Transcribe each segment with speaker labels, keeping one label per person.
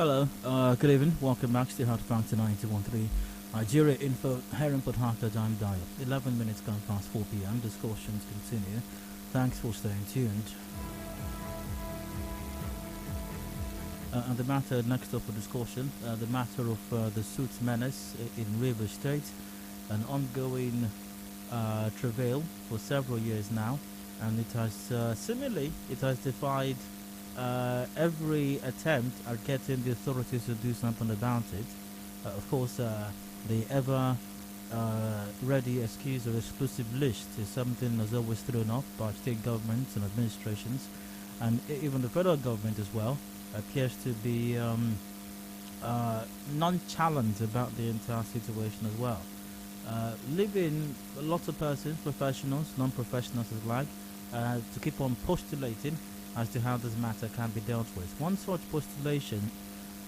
Speaker 1: Hello, good evening. Welcome back to Hot Factor 9213. Nigeria Info, here in Port Harcourt, I'm Dial. 11 minutes gone past 4 p.m. Discussions continue. Thanks for staying tuned. And the matter next up for discussion, the matter of the Soot Menace in River State, an ongoing travail for several years now, and it has similarly it has defied every attempt at getting the authorities to do something about it. Of course, the ever ready excuse or exclusive list is something that's always thrown up by state governments and administrations, and even the federal government as well appears to be nonchalant about the entire situation as well. Leaving lots of persons, professionals, non-professionals alike, to keep on postulating as to how this matter can be dealt with. One such postulation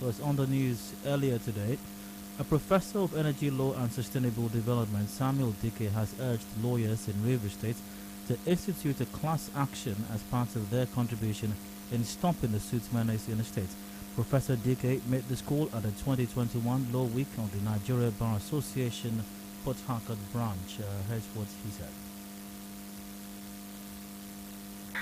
Speaker 1: was on the news earlier today. A professor of energy law and sustainable development, Samuel Dike, has urged lawyers in River State to institute a class action as part of their contribution in stopping the Soot Menace in the state. Professor Dike made this call at the 2021 Law Week on the Nigeria Bar Association Port Harcourt branch. Here's what he said.
Speaker 2: The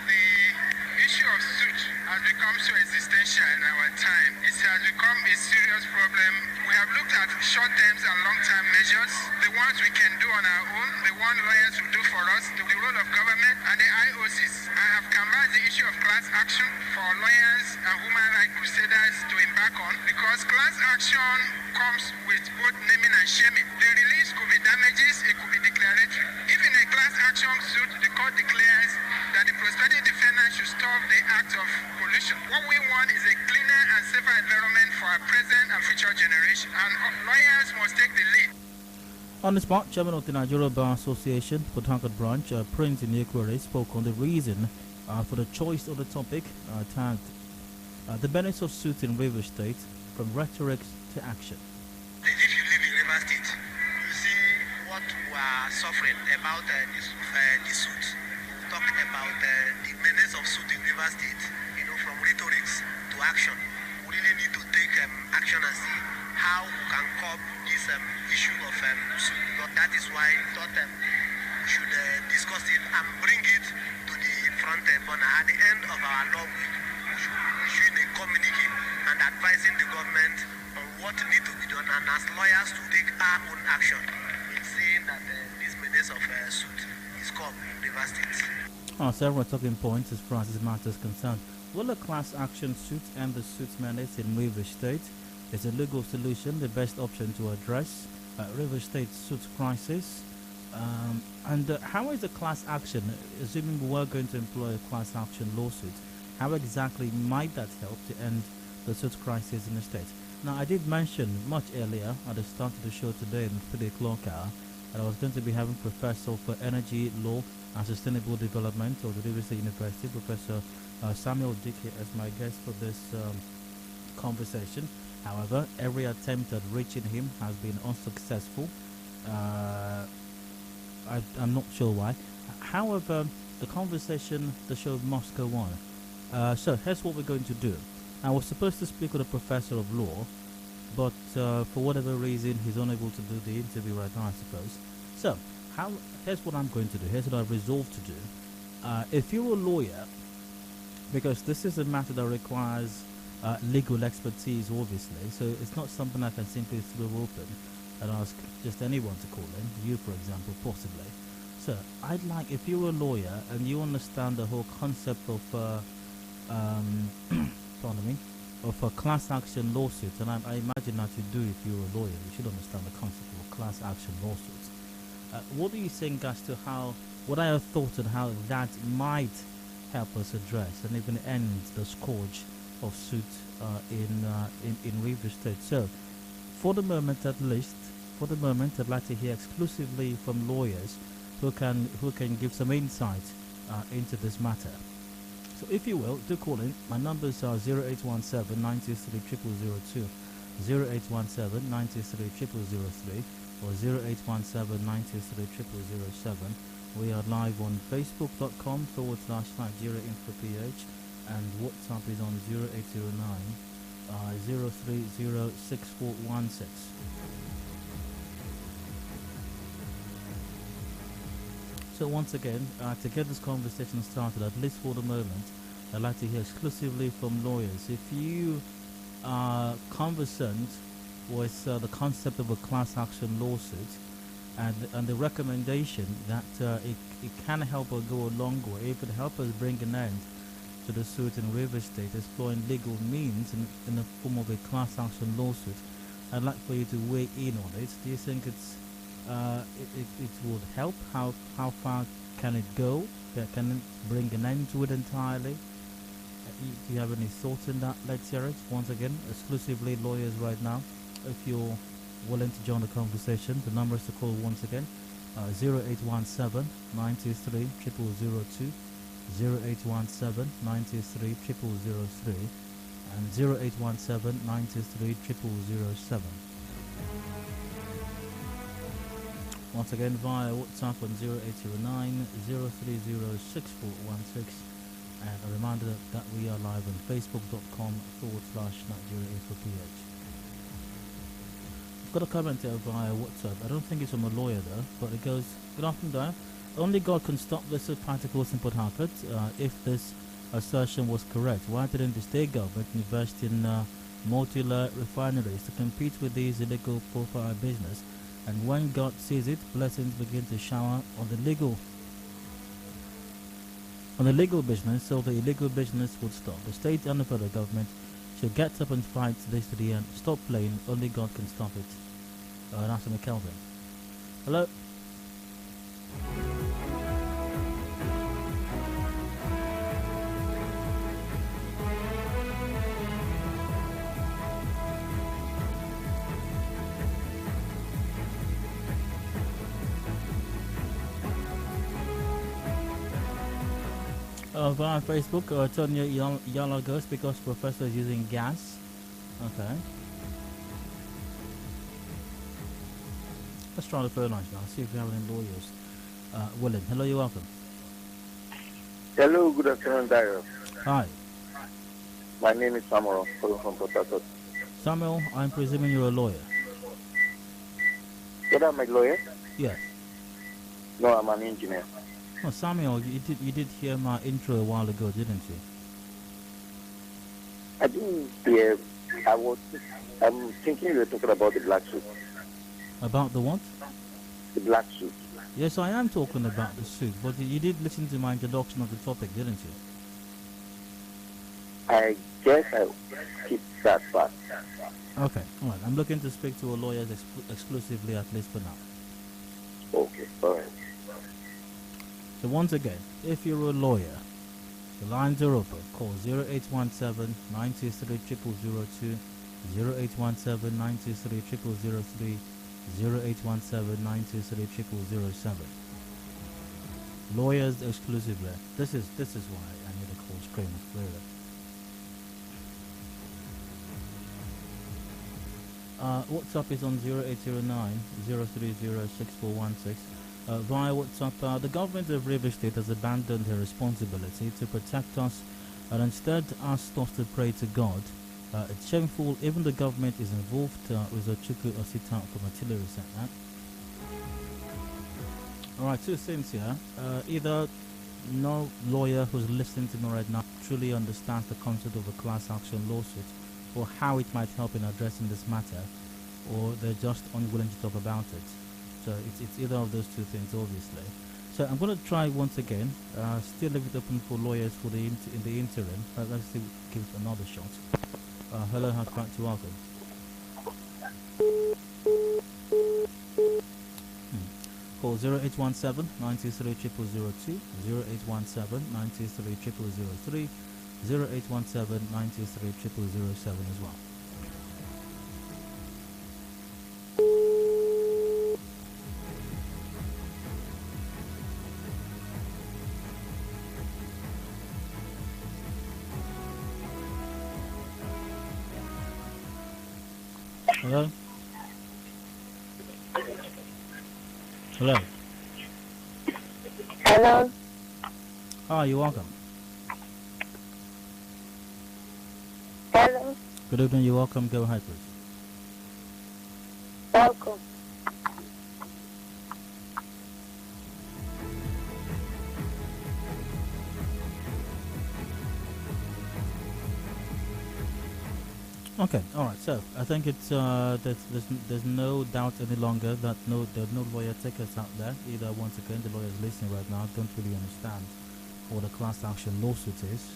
Speaker 2: issue of Soot has become so existential in our time. It has become a serious problem. We have looked at short-term and long-term measures, the ones we can do on our own, the one lawyers will do for us, the role of government, and the IOCs. I have canvassed the issue of class action for lawyers and human rights crusaders to embark on, because class action comes with both naming and shaming. The release could be damages, it could be declaratory. If in a class action suit, the court declares that the prospective defendant should stop the act of pollution, what we want is a cleaner and safer environment for our present and future generation, and lawyers must take the lead.
Speaker 1: On the spot, Chairman of the Nigeria Bar Association, Port Harcourt branch, Prince Inyekwere, spoke on the reason for the choice of the topic, tagged the benefits of suit in River State, from rhetoric to action.
Speaker 2: If you live in River State, you see what we are suffering about the suit. Talk about the menace of suit in River State, from rhetorics to action. We really need to take action and see how we can curb this issue of suit. Because that is why we thought we should discuss it and bring it to the front burner. At the end of our law week, we should be issuing a communique and advising the government on what needs to be done, and as lawyers to take our own action in seeing that this menace of suit is curbed in River State.
Speaker 1: Several talking points as far as this matter is concerned. Will a class action suit and the Soot Menace in River State? Is a legal solution the best option to address River State's suit crisis? And how is the class action, assuming we were going to employ a class action lawsuit, how exactly might that help to end the suit crisis in the state? Now, I did mention much earlier at the start of the show today in the 3 o'clock hour that I was going to be having Professor for Energy, Law and Sustainable Development of the River State University, Professor Samuel Dike, as my guest for this conversation. However, every attempt at reaching him has been unsuccessful. I'm not sure why. However, the conversation, the show must go on. So here's what we're going to do. I was supposed to speak with a professor of law, but for whatever reason, he's unable to do the interview right now, I suppose. So here's what I'm going to do. Here's what I've resolved to do. If you're a lawyer, because this is a matter that requires legal expertise, obviously, so it's not something I can simply throw open and ask just anyone to call in, you for example, possibly. So I'd like, if you're a lawyer and you understand the whole concept of pardon me, of a class action lawsuit, and I imagine that you do. If you're a lawyer, you should understand the concept of a class action lawsuit. What do you think as to what are your thoughts on how that might help us address and even end the scourge of suit in River State? So, for the moment at least, I'd like to hear exclusively from lawyers who can give some insight into this matter. So, if you will, do call in. My numbers are 0817 923 0002, 0817 923 0003, or 0817 923 0007. We are live on facebook.com/Nigeria Info PH, and WhatsApp is on 0809 0306416. So once again, to get this conversation started, at least for the moment, I'd like to hear exclusively from lawyers. If you are conversant with the concept of a class action lawsuit and the recommendation that it can help or go a long way, it could help us bring an end to the suit in River State, exploring legal means in the form of a class action lawsuit, I'd like for you to weigh in on it. Do you think it would help? How far can it go? Can it bring an end to it entirely? Do you have any thoughts on that? Let's hear it. Once again, exclusively lawyers right now. If you're willing to join the conversation, the number is to call once again, 0817 923 0002, 0817 923 0003, and 0817 923 0007. Once again, via WhatsApp on 0809 0306416, and a reminder that we are live on facebook.com/Nigeria Info PH. I've got a comment there via WhatsApp. I don't think it's from a lawyer though, but it goes, good afternoon, Dave. Only God can stop this of particles in Port Harcourt. If this assertion was correct. Why didn't the state government invest in modular refineries to compete with these illegal profile business? And when God sees it, blessings begin to shower on the legal business, so the illegal business would stop. The state and the federal government should get up and fight this to the end. Stop playing. Only God can stop it. That's Kelvin. Hello. Via Facebook, Tonya Yala goes because professor is using gas. Okay. Let's try the phone lines now. See if we have any lawyers. William, hello, you're welcome.
Speaker 3: Hello, good afternoon, Dario.
Speaker 1: Hi.
Speaker 3: My name is Samuel, calling from Port Harcourt.
Speaker 1: Samuel, I'm presuming you're a lawyer.
Speaker 3: Whether I'm a lawyer?
Speaker 1: Yes.
Speaker 3: No, I'm an engineer.
Speaker 1: Oh, Samuel, you did hear my intro a while ago, didn't you?
Speaker 3: I didn't hear. I'm thinking you were talking about the black suit.
Speaker 1: About the what?
Speaker 3: The black suit.
Speaker 1: Yes, I am talking about the suit, but you did listen to my introduction of the topic, didn't you?
Speaker 3: I guess I skipped that part.
Speaker 1: Okay, alright. I'm looking to speak to a lawyer exclusively, at least for now.
Speaker 3: Okay, alright.
Speaker 1: So once again, if you're a lawyer, the lines are open. Call 0817 923 0002, 0817 923 0003, 0817 923 0007. Lawyers exclusively. This is why I need a call screener, really. WhatsApp is on 0809 030 6416. Via WhatsApp, the government of River State has abandoned her responsibility to protect us and instead asked us to pray to God. It's shameful, even the government is involved. Rizochuku Osita from Artillery said that. Alright, two things here. Either no lawyer who's listening to me right now truly understands the concept of a class action lawsuit or how it might help in addressing this matter, or they're just unwilling to talk about it. So it's either of those two things, obviously. So I'm going to try once again. Still leave it open for lawyers for in the interim. Let's see, give it another shot. Hello, how can you welcome? Call 0817 923 0002, 0817 923 0003, 0817 923 0007 as well. Hello? Hello?
Speaker 4: Hello?
Speaker 1: Hi, you're welcome.
Speaker 4: Hello?
Speaker 1: Good evening, you're welcome. Go ahead, please.
Speaker 4: Welcome.
Speaker 1: Okay, all right. So I think it's there's no doubt any longer that there's no lawyer takers out there. Either once again, the lawyers listening right now don't really understand what a class action lawsuit is,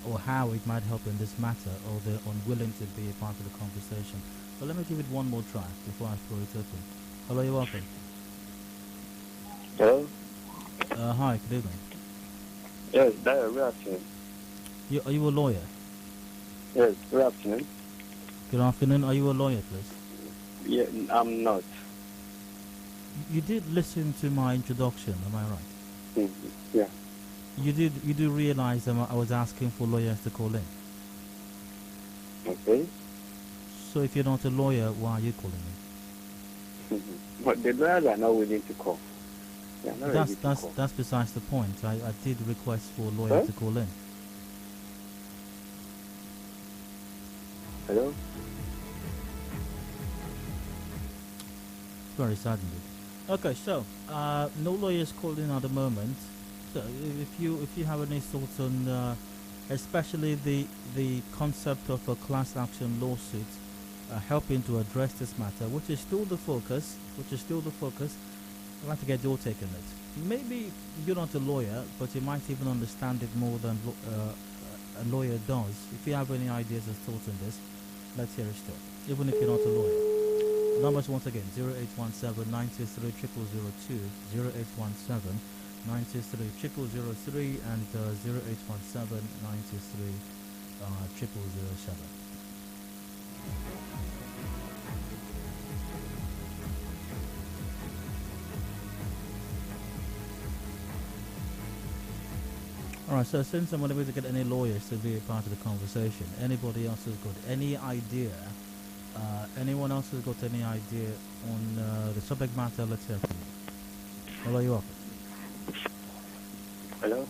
Speaker 1: or how it might help in this matter, or they're unwilling to be a part of the conversation. But let me give it one more try before I throw it open. Hello, you're welcome.
Speaker 3: Hello?
Speaker 1: Hi, good evening.
Speaker 3: Yes, Dario, good afternoon.
Speaker 1: Are you a lawyer?
Speaker 3: Yes, good afternoon.
Speaker 1: Good afternoon. Are you a lawyer, please?
Speaker 3: Yeah, I'm not.
Speaker 1: You did listen to my introduction, am I right?
Speaker 3: Mm-hmm. Yeah.
Speaker 1: You do realize that I was asking for lawyers to call in.
Speaker 3: Okay.
Speaker 1: So if you're not a lawyer, why are you calling me?
Speaker 3: Mm-hmm. But the lawyers are not willing to call. They are not ready to call.
Speaker 1: That's besides the point. I did request for lawyers to call in.
Speaker 3: Hello?
Speaker 1: Very sad indeed. Okay, so no lawyers called in at the moment. So if you have any thoughts on especially the concept of a class action lawsuit, helping to address this matter, which is still the focus. I'd like to get your take on it. Maybe you're not a lawyer, but you might even understand it more than a lawyer does. If you have any ideas or thoughts on this, let's hear it still. Even if you're not a lawyer. The numbers once again 0817 923 0817 923 and 0817 923 0007. Alright, so since I'm unable to get any lawyers to be a part of the conversation, anybody else who's got any idea, anyone else who's got any idea on the subject matter, let's hear from you. Hello, you up?
Speaker 3: Hello?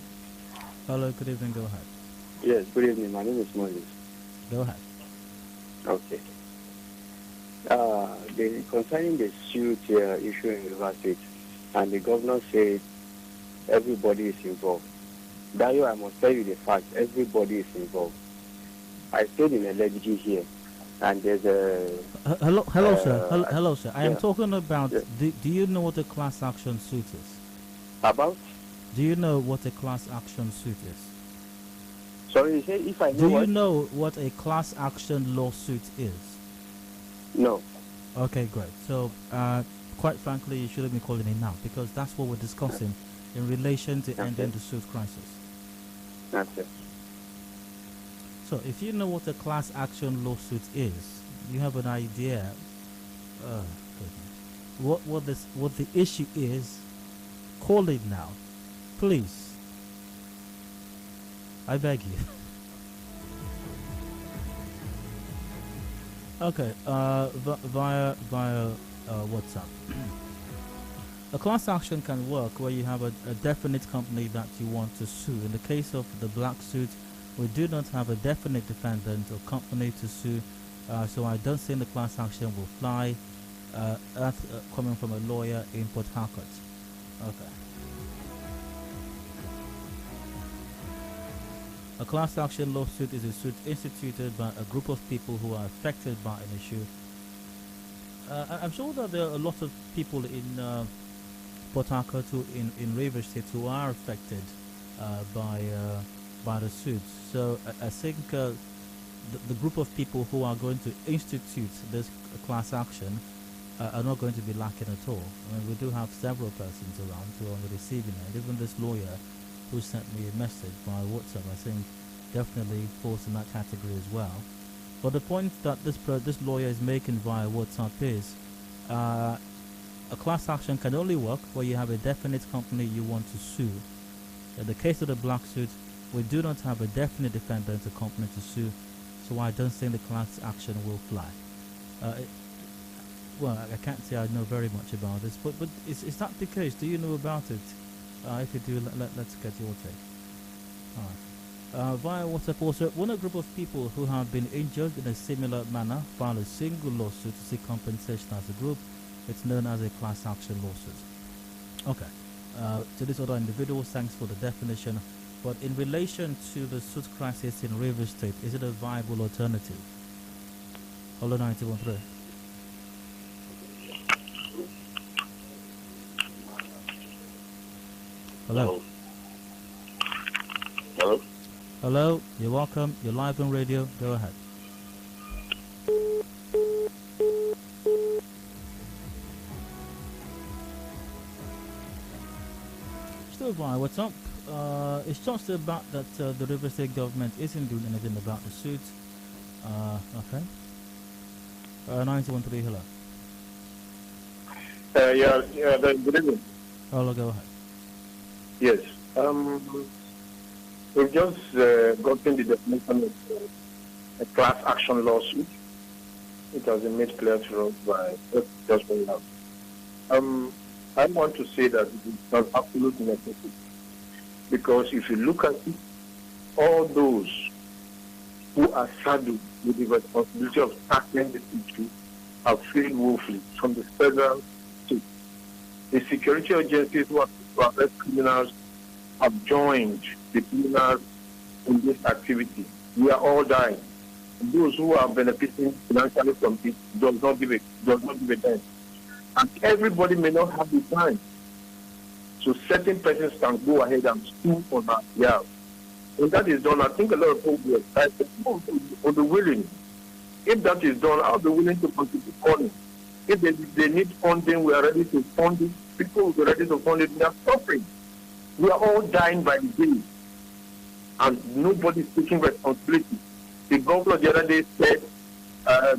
Speaker 1: Hello, good evening, go ahead.
Speaker 3: Yes, good evening. My name is Moses.
Speaker 1: Go ahead.
Speaker 3: Okay. Concerning the suit issue in River State, and the governor said everybody is involved. Dayo, I must tell you the fact, everybody is involved. I stayed in a LGG here, and there's a...
Speaker 1: hello, sir. Hello, sir. I am talking about, do you know what a class action suit is?
Speaker 3: About?
Speaker 1: Do you know what a class action suit is?
Speaker 3: Sorry, you say if I know
Speaker 1: Do
Speaker 3: what?
Speaker 1: you know what a class action lawsuit is?
Speaker 3: No.
Speaker 1: Okay, great. So, quite frankly, you shouldn't be calling it now, because that's what we're discussing in relation to ending the suit crisis.
Speaker 3: That's it.
Speaker 1: So, if you know what a class action lawsuit is, you have an idea what the issue is. Call it now, please. I beg you. Okay, via WhatsApp. A class action can work where you have a definite company that you want to sue. In the case of the black suit, we do not have a definite defendant or company to sue, so I don't think the class action will fly. That's coming from a lawyer in Port Harcourt. Okay. A class action lawsuit is a suit instituted by a group of people who are affected by an issue. I'm sure that there are a lot of people in Port Harcourt, in Rivers State, who are affected by the suits. So I think the group of people who are going to institute this class action are not going to be lacking at all. I mean, we do have several persons around who are on the receiving end. Even this lawyer who sent me a message via WhatsApp, I think, definitely falls in that category as well. But the point that this lawyer is making via WhatsApp is a class action can only work where you have a definite company you want to sue. In the case of the black suit, we do not have a definite defendant or company to sue, so I don't think the class action will fly. Well, I can't say I know very much about this, but is that the case? Do you know about it? If you do, let's get your take. Alright. Via WhatsApp also, when a group of people who have been injured in a similar manner file a single lawsuit to seek compensation as a group, it's known as a class action lawsuit. Okay. To this other individual, thanks for the definition. But in relation to the suit crisis in Rivers State, is it a viable alternative? Hello, 91.3. Hello.
Speaker 3: Hello?
Speaker 1: Hello, you're welcome. You're live on radio. Go ahead. Still via WhatsApp. It's just about that the River State government isn't doing anything about the suit. Okay. 91.3, hello.
Speaker 4: Good evening.
Speaker 1: Hello, go ahead.
Speaker 4: Yes. We've just gotten the definition of a class action lawsuit. It has been made clear to us by just right now. I want to say that it is not absolutely necessary, because if you look at it, all those who are saddled with the responsibility of tackling this issue have failed woefully from the federal state. The security agencies who are to arrest criminals have joined the criminals in this activity. We are all dying. Those who are benefiting financially from it does not give a damn. And everybody may not have the time. So certain persons can go ahead and sue on our behalf. When that is done, I think a lot of people will be excited. People will be willing. If that is done, I'll be willing to contribute funding. If they need funding, we are ready to fund it. People will be ready to fund it. We are suffering. We are all dying by the day. And nobody is taking responsibility. The governor the other day said,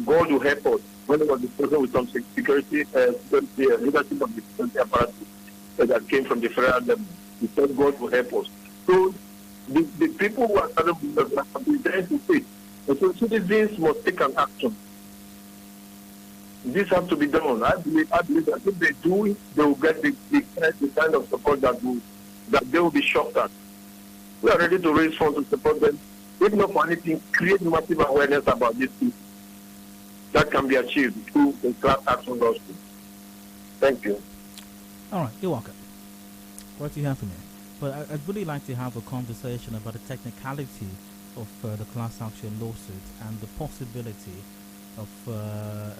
Speaker 4: God will help us. When he was discussing with some security leadership of the security apparatus that came from the federal level, he said God will help us. So the people who are starting with the have been trying to say, and so citizens must take an action. This has to be done. I believe that if they do it, they will get the kind of support that they will be shocked at. We are ready to raise funds to support them. If not for anything, create massive awareness about this issue. That can be achieved through the class action lawsuit. Thank you.
Speaker 1: All right, you're welcome. What do you have for me? But I'd really like to have a conversation about the technicality of the class action lawsuit and the possibility of,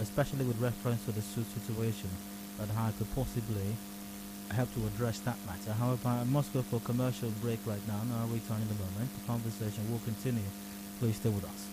Speaker 1: especially with reference to the suit situation, that how I could possibly help to address that matter. However, I must go for a commercial break right now, and I'll return in a moment. The conversation will continue. Please stay with us.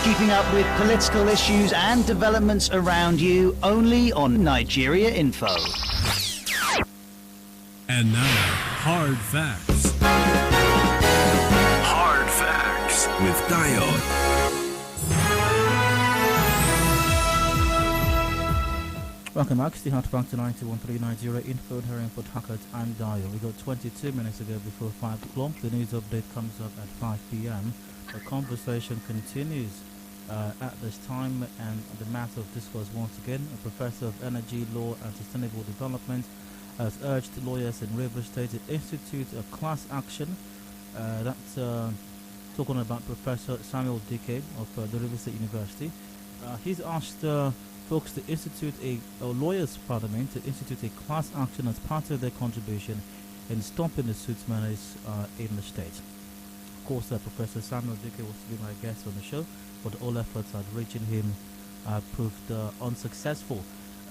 Speaker 5: Keeping up with political issues and developments around you only on Nigeria Info.
Speaker 6: And now, Hard Facts. Hard Facts with Dio.
Speaker 1: Welcome back to the Hard Facts 91.3 Nigeria Info hearing for Hackett and Dio. We got 22 minutes ago before 5 o'clock. The news update comes up at 5 p.m. The conversation continues at this time, and the matter of discourse once again. A professor of energy, law and sustainable development has urged lawyers in Rivers State to institute a class action. That's talking about Professor Samuel Dike of the Rivers State University. He's asked folks to institute a lawyers' parliament to institute a class action as part of their contribution in stopping the Soot Menace in the state. Of course, Professor Samuel Dike was to be my guest on the show, but all efforts at reaching him proved unsuccessful.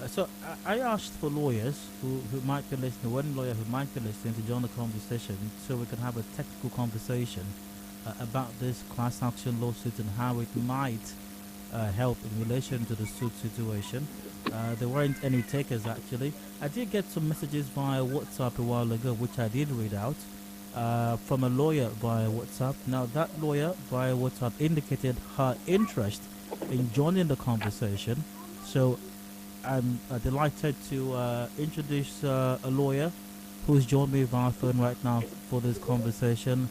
Speaker 1: So I asked for lawyers who might be listening, one lawyer who might be listening, to join the conversation so we can have a technical conversation about this class action lawsuit and how it might help in relation to the suit situation. There weren't any takers actually. I did get some messages via WhatsApp a while ago, which I did read out from a lawyer via WhatsApp. Now that lawyer via WhatsApp indicated her interest in joining the conversation. So I'm delighted to introduce a lawyer who's joined me via phone right now for this conversation.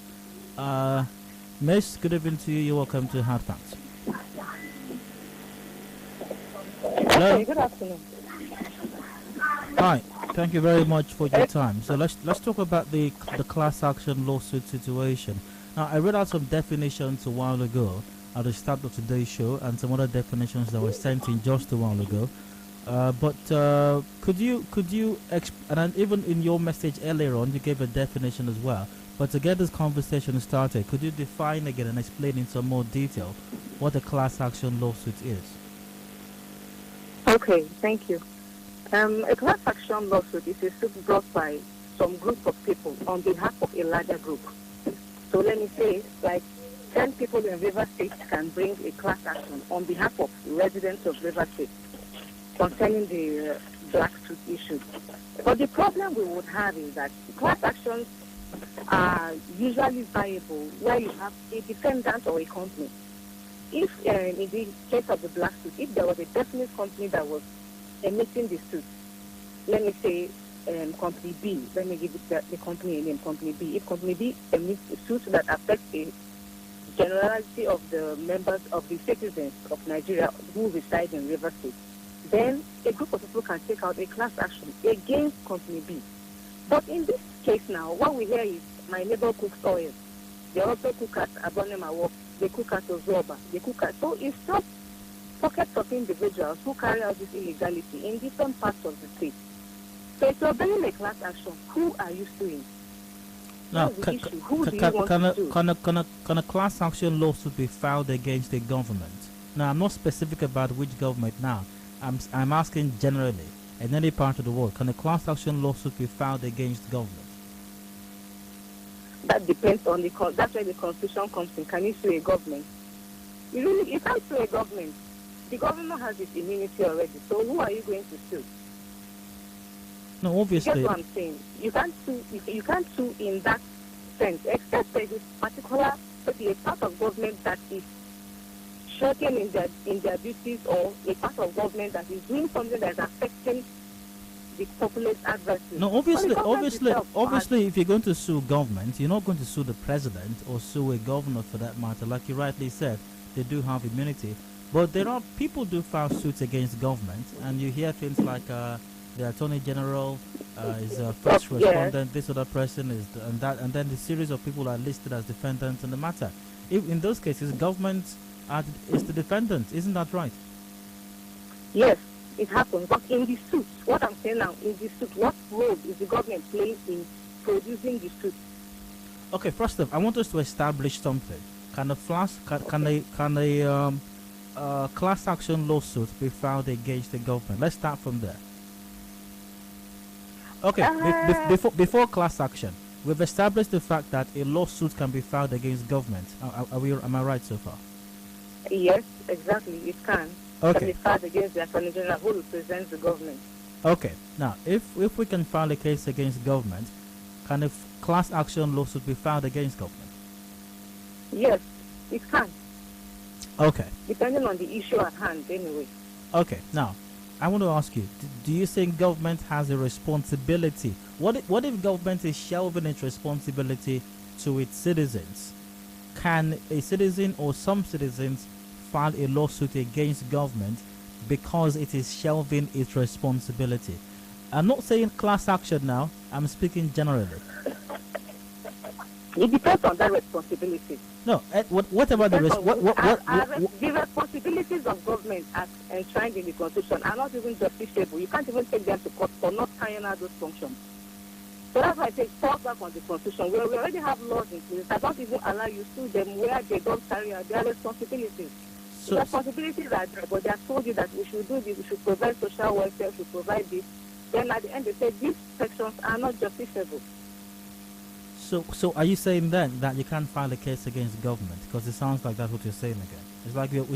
Speaker 1: Miss, good evening to you. You're welcome to Hard Facts. Hello.
Speaker 7: Okay, good afternoon.
Speaker 1: Hi, thank you very much for your time. So let's talk about the class action lawsuit situation. Now, I read out some definitions a while ago at the start of today's show, and some other definitions that were sent in just a while ago. But could you and then even in your message earlier on, you gave a definition as well. But to get this conversation started, could you define again and explain in some more detail what a class action lawsuit is?
Speaker 7: Okay, thank you. A class action lawsuit is a suit brought by some group of people on behalf of a larger group. So let me say, like 10 people in River State can bring a class action on behalf of residents of River State concerning the black suit issue. But the problem we would have is that class actions are usually viable where you have a defendant or a company. If in the case of the black suit, if there was a definite company that was emitting the suit, let me say company B, let me give it the company name, company B. If company B emits a suit that affects the generality of the members of the citizens of Nigeria who reside in River State, then a group of people can take out a class action against company B. But in this case now, what we hear is my neighbor cooks oil. They also cook at Abonemawo. They cook at Ozoba. They cook at... So it's just pockets of individuals who carry out this illegality in different parts of the state. So if you're bringing a class action, who are you suing?
Speaker 1: Now, can a class action lawsuit be filed against the government? Now, I'm not specific about which government now. I'm asking generally, in any part of the world, can a class action lawsuit be filed against the government?
Speaker 7: That depends on that's where the constitution comes in. Can you sue a government? You can't sue a government. The government has its immunity already. So who are you going to sue?
Speaker 1: No, obviously.
Speaker 7: That's what I'm saying. You can't sue in that sense, except there is particular a part of government that is shirking in their duties, or a part of government that is doing something that is affecting the populace adversely.
Speaker 1: No, obviously, if you're going to sue government, you're not going to sue the president or sue a governor for that matter. Like you rightly said, they do have immunity. But there are people do file suits against government, and you hear things like the Attorney General is a first respondent, this other person is and then the series of people are listed as defendants in the matter. In those cases, government is the defendant, isn't that right?
Speaker 7: Yes, it happens. But in the suit, what I'm saying now, in the suit, what role is the government playing in producing the suit?
Speaker 1: Okay, first off, I want us to establish something. Can a class action lawsuit be filed against the government? Let's start from there. Okay, before class action, we've established the fact that a lawsuit can be filed against government. Am I right so far?
Speaker 7: Yes, exactly, it can.
Speaker 1: Okay.
Speaker 7: Can be filed against the Attorney General who represents the government.
Speaker 1: Okay. Now, if we can file a case against government, can a class action lawsuit be filed against government?
Speaker 7: Yes, it can,
Speaker 1: Okay.
Speaker 7: depending on the issue at hand anyway.
Speaker 1: Okay. Now, I want to ask you: do you think government has a responsibility? What if government is shelving its responsibility to its citizens? Can a citizen or some citizens file a lawsuit against government because it is shelving its responsibility? I'm not saying class action now. I'm speaking generally.
Speaker 7: It depends on that responsibility.
Speaker 1: No, what about the
Speaker 7: The responsibilities of government as enshrined in the Constitution are not even justiciable. You can't even take them to court for not carrying out those functions. So that's why I say fall back on the Constitution, where we already have laws in place that don't even allow you to sue them where they don't carry out their responsibilities. The responsibilities are there, but they have told you that we should do this, we should provide social welfare, we should provide this. Then at the end they say these sections are not justiciable.
Speaker 1: So are you saying then that you can't file a case against government? Because it sounds like that's what you're saying again. It's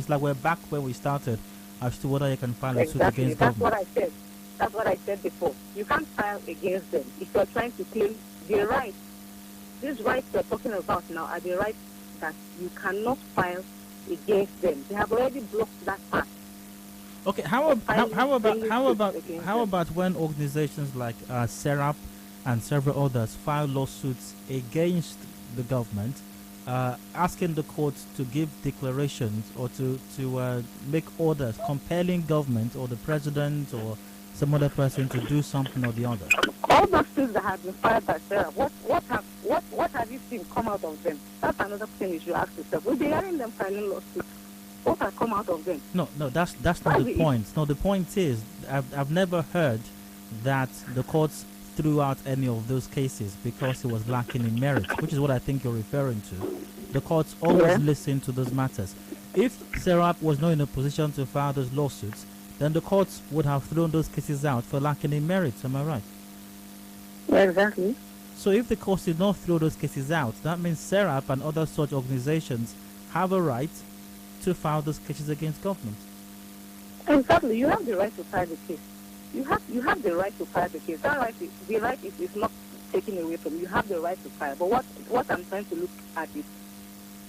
Speaker 1: like we're back where we started as to whether you can file a suit against
Speaker 7: That's
Speaker 1: government.
Speaker 7: what I said. That's what I said before. You can't file against them if you're trying to claim the right. These rights we're talking about now are the rights that you cannot file against them. They have already blocked that part.
Speaker 1: Okay, how about when organizations like SERAP and several others file lawsuits against the government, asking the courts to give declarations or to make orders compelling government or the president or some other person to do something or the other?
Speaker 7: All those things that have been filed by SERAP, what have you seen come out of them? That's another thing you should ask yourself. We'll be hearing them filing lawsuits. What has come out of them?
Speaker 1: No, that's not the point. No, the point is I've never heard that the courts threw out any of those cases because it was lacking in merit, which is what I think you're referring to. The courts always listen to those matters. If SERAP was not in a position to file those lawsuits, then the courts would have thrown those cases out for lacking in merit. Am I right?
Speaker 7: Yeah, exactly.
Speaker 1: So if the courts did not throw those cases out, that means SERAP and other such organizations have a right to file those cases against government.
Speaker 7: Exactly. You have the right to file the case. You have the right to file the case. That right is not taken away from you. You have the right to file. But what I'm trying to look at is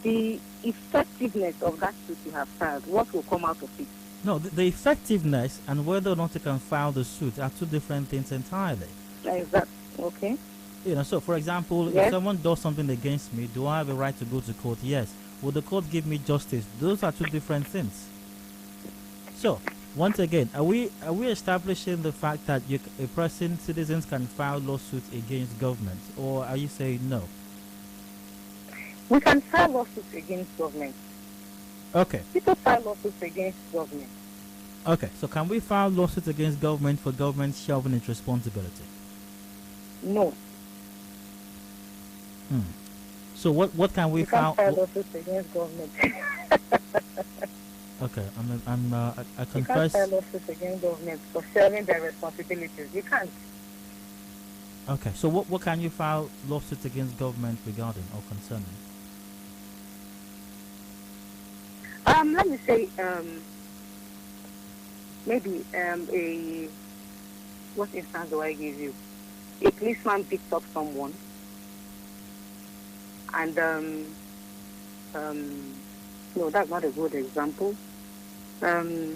Speaker 7: the effectiveness of that suit you have filed. What will come out of it?
Speaker 1: No, the effectiveness and whether or not you can file the suit are two different things entirely.
Speaker 7: Exactly. Okay.
Speaker 1: So for example, if someone does something against me, do I have a right to go to court? Yes. Will the court give me justice? Those are two different things. So, once again, are we establishing the fact that citizens can file lawsuits against government, or are you saying no?
Speaker 7: We can file lawsuits against government.
Speaker 1: Okay.
Speaker 7: People file lawsuits against government.
Speaker 1: Okay, so can we file lawsuits against government for government shelving its responsibility?
Speaker 7: No.
Speaker 1: So what can we file?
Speaker 7: You can't file lawsuits against government.
Speaker 1: Okay, I confess.
Speaker 7: You can't file lawsuits against government for sharing their responsibilities. You can't.
Speaker 1: Okay, so what can you file lawsuits against government regarding or concerning?
Speaker 7: Let me say, maybe what instance do I give you? A policeman picks up someone, and no, that's not a good example. The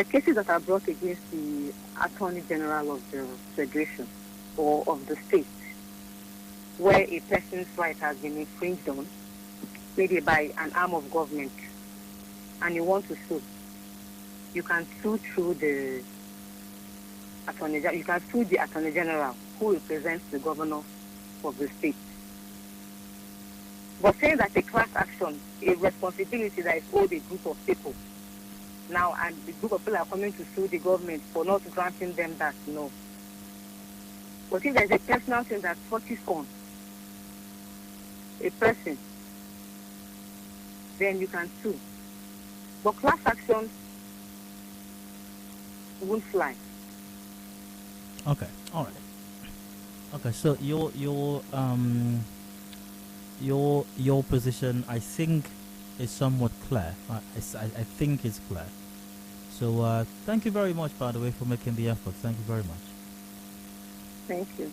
Speaker 7: cases that are brought against the Attorney General of the Federation or of the state, where a person's right has been infringed on, maybe by an arm of government, and you want to sue, you can sue through the Attorney General. You can sue the Attorney General, who represents the governor of the state. But saying that a class action, a responsibility that is owed a group of people now, and the group of people are coming to sue the government for not granting them that, no. But if there's a personal thing that touches on a person, then you can sue. But class action won't fly.
Speaker 1: Okay, all right. Okay, so your position, I think, is somewhat clear. I think it's clear. So thank you very much, by the way, for making the effort. Thank you very much.
Speaker 7: Thank you.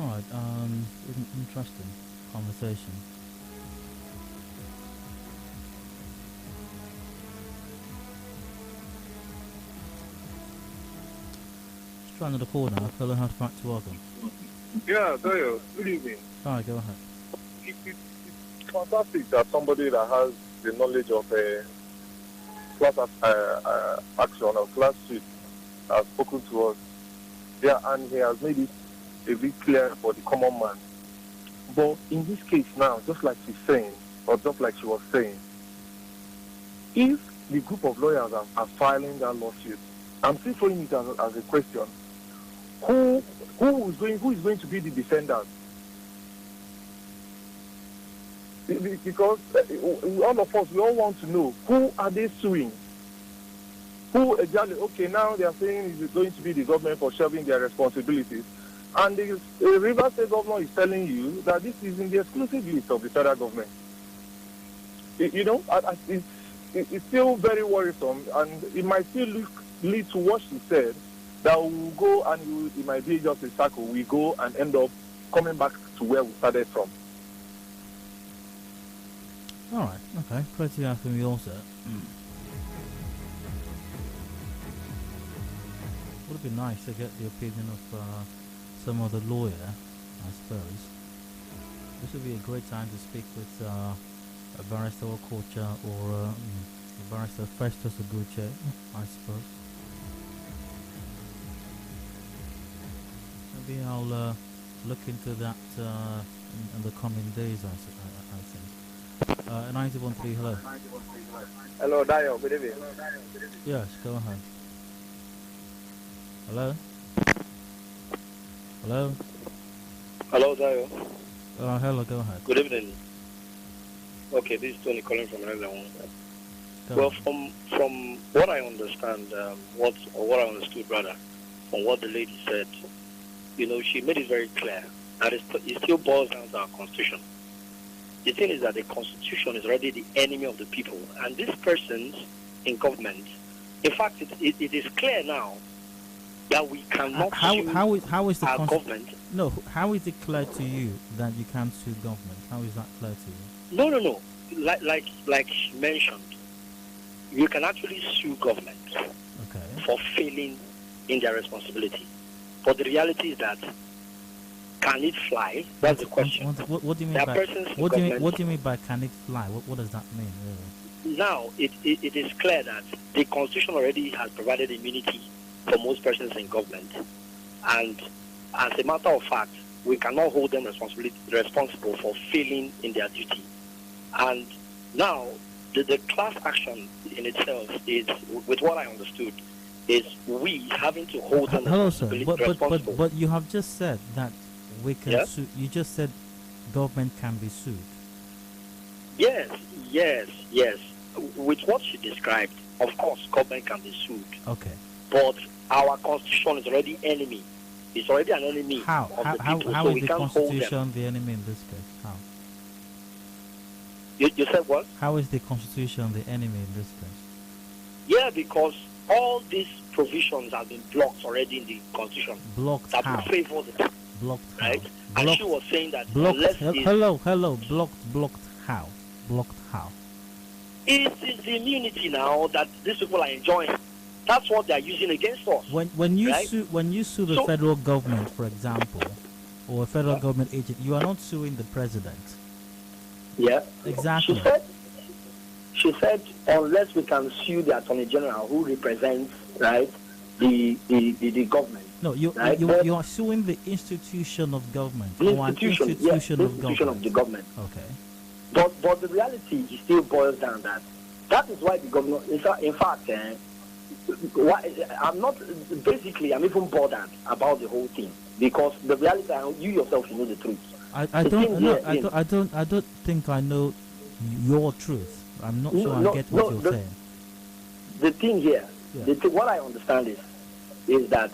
Speaker 1: All right. Interesting conversation. Let's try another call now. Fellow Hard Fact, welcome.
Speaker 4: Yeah, Dayo, good evening.
Speaker 1: All right, go ahead.
Speaker 4: It's fantastic that somebody that has the knowledge of class action or class suit has spoken to us. Yeah, and he has made it a bit clear for the common man. But in this case now, just like she's saying, or just like she was saying, if the group of lawyers are filing that lawsuit, I'm still throwing it as a question. Who is going to be the defendant? Because all of us, we all want to know, who are they suing? Who exactly? Okay, now they are saying it's going to be the government for shelving their responsibilities. And the River State governor is telling you that this is in the exclusive list of the federal government. It's still very worrisome, and it might still lead to what she said, that we will go and it might be just a circle. We go and end up coming back to where we started from.
Speaker 1: All right, okay. Great to hear from you also. Would have been nice to get the opinion of some other lawyer, I suppose. This would be a great time to speak with a barrister Okocha or a barrister Festus Oguche, I suppose. Maybe I'll look into that in the coming days, I think. 91.3, hello.
Speaker 4: Hello, Dayo. Good evening.
Speaker 1: Yes, go ahead. Hello? Hello?
Speaker 8: Hello, Dayo.
Speaker 1: Hello, go ahead.
Speaker 8: Good evening. Okay, this is Tony calling from another one.
Speaker 1: Go
Speaker 8: Well, from what I understand, what I understood rather, from what the lady said, she made it very clear that it still boils down to our constitution. The thing is that the constitution is already the enemy of the people, and these persons in government, in fact, it is clear now that we cannot
Speaker 1: how is the
Speaker 8: government.
Speaker 1: No, how is it clear to you that you can't sue government? How is that clear to
Speaker 8: No.
Speaker 1: you?
Speaker 8: Like she mentioned, you can actually sue government for failing in their responsibility. But the reality is that, can it fly? That's the question.
Speaker 1: What do you mean by what do you mean by can it fly? What does that mean, really?
Speaker 8: Now, it is clear that the Constitution already has provided immunity for most persons in government. And as a matter of fact, we cannot hold them responsible for failing in their duty. And now, the class action in itself is, with what I understood, is we having to hold them responsible.
Speaker 1: But you have just said that we can
Speaker 8: Yes?
Speaker 1: sue. You just said government can be sued.
Speaker 8: Yes. With what she described, of course, government can be sued.
Speaker 1: Okay.
Speaker 8: But our constitution is already enemy. It's already an enemy
Speaker 1: How?
Speaker 8: of the people,
Speaker 1: How
Speaker 8: so
Speaker 1: is
Speaker 8: we
Speaker 1: the
Speaker 8: can't hold them.
Speaker 1: Constitution the enemy in this case? How?
Speaker 8: You said what?
Speaker 1: How is the Constitution the enemy in this case?
Speaker 8: Yeah, because all these provisions have been blocked already in the constitution.
Speaker 1: Blocked
Speaker 8: that
Speaker 1: how?
Speaker 8: will favor the people,
Speaker 1: Blocked
Speaker 8: right?
Speaker 1: how?
Speaker 8: And
Speaker 1: Blocked,
Speaker 8: she was saying that
Speaker 1: blocked.
Speaker 8: unless
Speaker 1: Hello. Blocked how? Blocked how?
Speaker 8: it is the immunity now that these people are enjoying. That's what they are using against us.
Speaker 1: When you
Speaker 8: right?
Speaker 1: sue the federal government, for example, or a federal government agent, you are not suing the president.
Speaker 8: Yeah.
Speaker 1: Exactly.
Speaker 8: She said unless we can sue the Attorney General who represents, right, the government.
Speaker 1: No, you are suing the institution of government.
Speaker 8: The
Speaker 1: or
Speaker 8: institution,
Speaker 1: an institution
Speaker 8: the
Speaker 1: of
Speaker 8: institution
Speaker 1: government.
Speaker 8: of the government.
Speaker 1: Okay.
Speaker 8: But the reality still boils down that is why the governor, in fact, I'm even bothered about the whole thing, because the reality, you yourself, you know the truth.
Speaker 1: I don't think I know your truth. I'm not sure I get what you're saying.
Speaker 8: The thing here
Speaker 1: Yeah.
Speaker 8: What I understand is that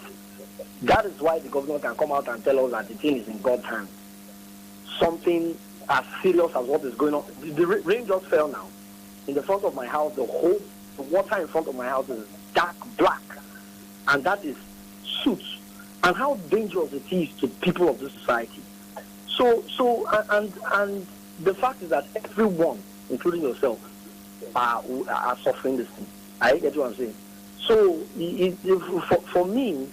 Speaker 8: is why the governor can come out and tell us that the thing is in God's hands. Something as serious as what is going on. The rain just fell now. In the front of my house, the water in front of my house is dark black. And that is soot. And how dangerous it is to people of this society. And the fact is that everyone, including yourself, are suffering this thing. I get what I'm saying. So for me,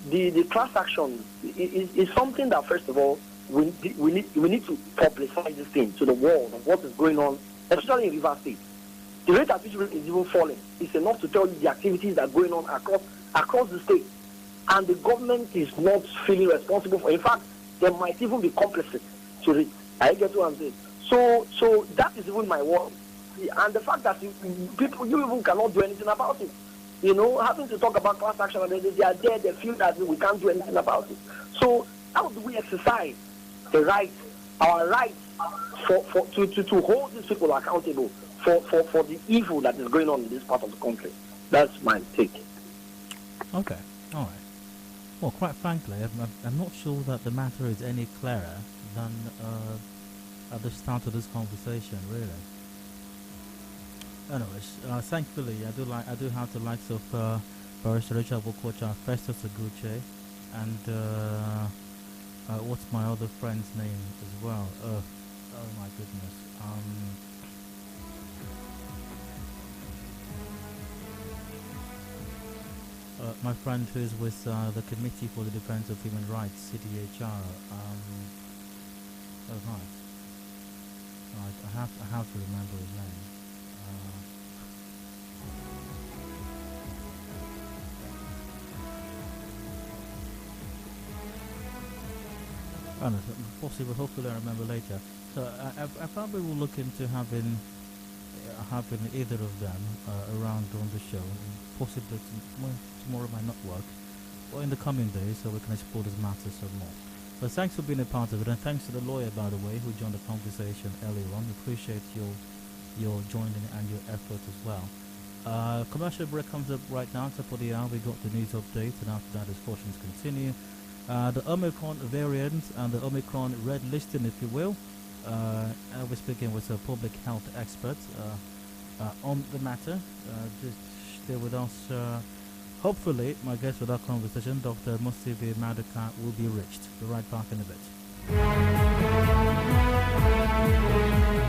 Speaker 8: the class action is something that, first of all, we need to publicize this thing to the world of what is going on, especially in Rivers State. The rate at which it is even falling is enough to tell you the activities that are going on across the state. And the government is not feeling responsible for. In fact, they might even be complicit to it. I get what I'm saying. So that is even my worry. And the fact that you even cannot do anything about it. Having to talk about class action, they are there, they feel that we can't do anything about it. So how do we exercise our right to hold these people accountable for the evil that is going on in this part of the country? That's my take.
Speaker 1: Okay, all right. Well, quite frankly, I'm not sure that the matter is any clearer than at the start of this conversation, really. Anyways, thankfully, I do have the likes of Barrister Richard Wokocha, Festus Aguche, and what's my other friend's name as well? Oh my goodness. My friend who is with the Committee for the Defense of Human Rights, CDHR. Oh, nice. I have to remember his name. I don't know, possibly, hopefully I remember later. So I probably will look into having either of them around on the show, possibly tomorrow might not work, or in the coming days, so we can explore this matter some more. So thanks for being a part of it, and thanks to the lawyer, by the way, who joined the conversation earlier on. We appreciate your joining and your effort as well. Commercial break comes up right now, top of the hour. We got the news update, and after that, discussions continue. The Omicron variant and the Omicron red listing, if you will. I'll be speaking with a public health expert on the matter. Just stay with us. Hopefully, my guest for that conversation, Dr. Musibi Maduka, will be reached. We'll be right back in a bit.